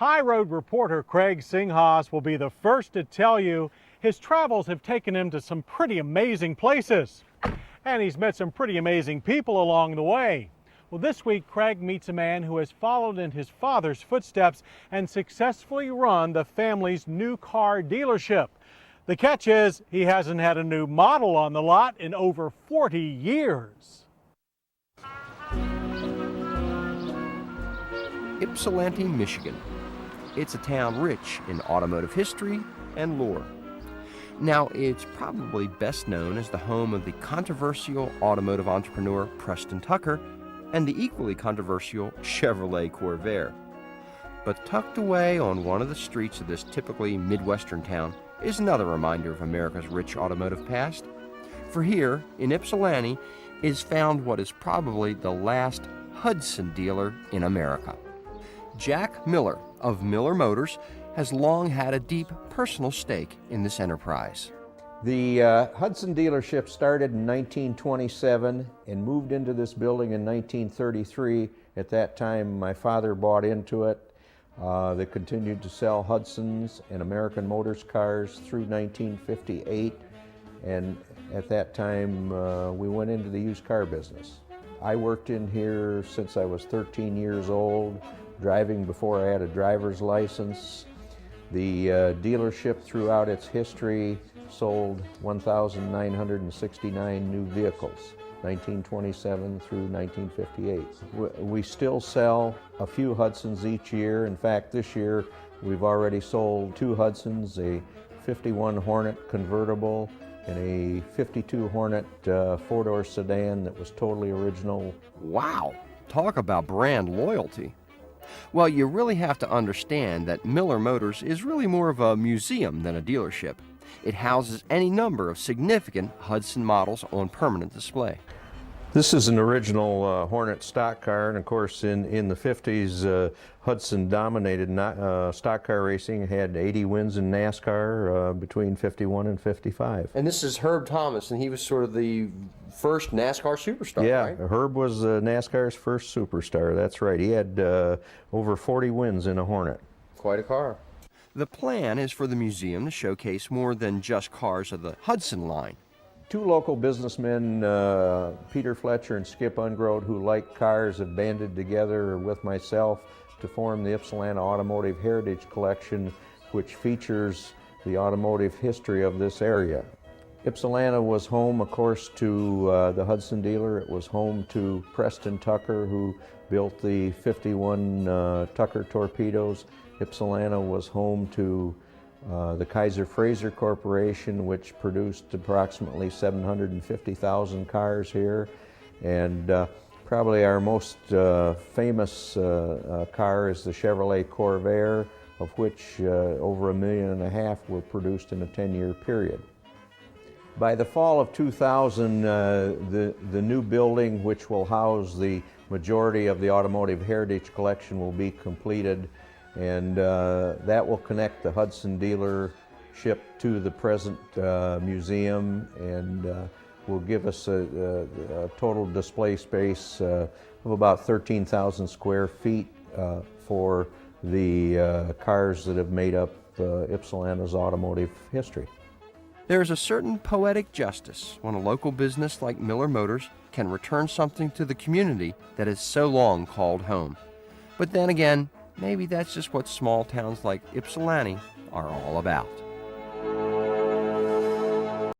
High Road reporter Craig Singhas will be the first to tell you his travels have taken him to some pretty amazing places. And he's met some pretty amazing people along the way. Well, this week, Craig meets a man who has followed in his father's footsteps and successfully run the family's new car dealership. The catch is he hasn't had a new model on the lot in over 40 years. Ypsilanti, Michigan. It's a town rich in automotive history and lore. Now, it's probably best known as the home of the controversial automotive entrepreneur Preston Tucker and the equally controversial Chevrolet Corvair. But tucked away on one of the streets of this typically Midwestern town is another reminder of America's rich automotive past. For here, in Ypsilanti, is found what is probably the last Hudson dealer in America. Jack Miller of Miller Motors has long had a deep personal stake in this enterprise. The Hudson dealership started in 1927 and moved into this building in 1933. At that time, my father bought into it. They continued to sell Hudsons and American Motors cars through 1958. And at that time, we went into the used car business. I worked in here since I was 13 years old, driving before I had a driver's license. The dealership throughout its history sold 1,969 new vehicles, 1927 through 1958. We still sell a few Hudsons each year. In fact, this year we've already sold 2 Hudsons, a 51 Hornet convertible and a 52 Hornet 4-door sedan that was totally original. Wow, talk about brand loyalty. Well, you really have to understand that Miller Motors is really more of a museum than a dealership. It houses any number of significant Hudson models on permanent display. This is an original Hornet stock car, and of course in the 50s Hudson dominated stock car racing, had 80 wins in NASCAR between 51 and 55. And this is Herb Thomas, and he was sort of the first NASCAR superstar, yeah, right? Herb was NASCAR's first superstar, that's right. He had over 40 wins in a Hornet. Quite a car. The plan is for the museum to showcase more than just cars of the Hudson line. 2 local businessmen, Peter Fletcher and Skip Ungrode, who like cars, have banded together with myself to form the Ypsilanti Automotive Heritage Collection, which features the automotive history of this area. Ypsilanti was home, of course, to the Hudson dealer. It was home to Preston Tucker, who built the 51 Tucker torpedoes. Ypsilanti was home to the Kaiser Frazer Corporation, which produced approximately 750,000 cars here. And probably our most famous car is the Chevrolet Corvair, of which over 1.5 million were produced in a 10-year period. By the fall of 2000, the new building, which will house the majority of the Automotive Heritage Collection, will be completed. And that will connect the Hudson dealership to the present museum, and will give us a total display space of about 13,000 square feet for the cars that have made up Ypsilanti's automotive history. There's a certain poetic justice when a local business like Miller Motors can return something to the community that has so long called home. But then again, maybe that's just what small towns like Ypsilanti are all about.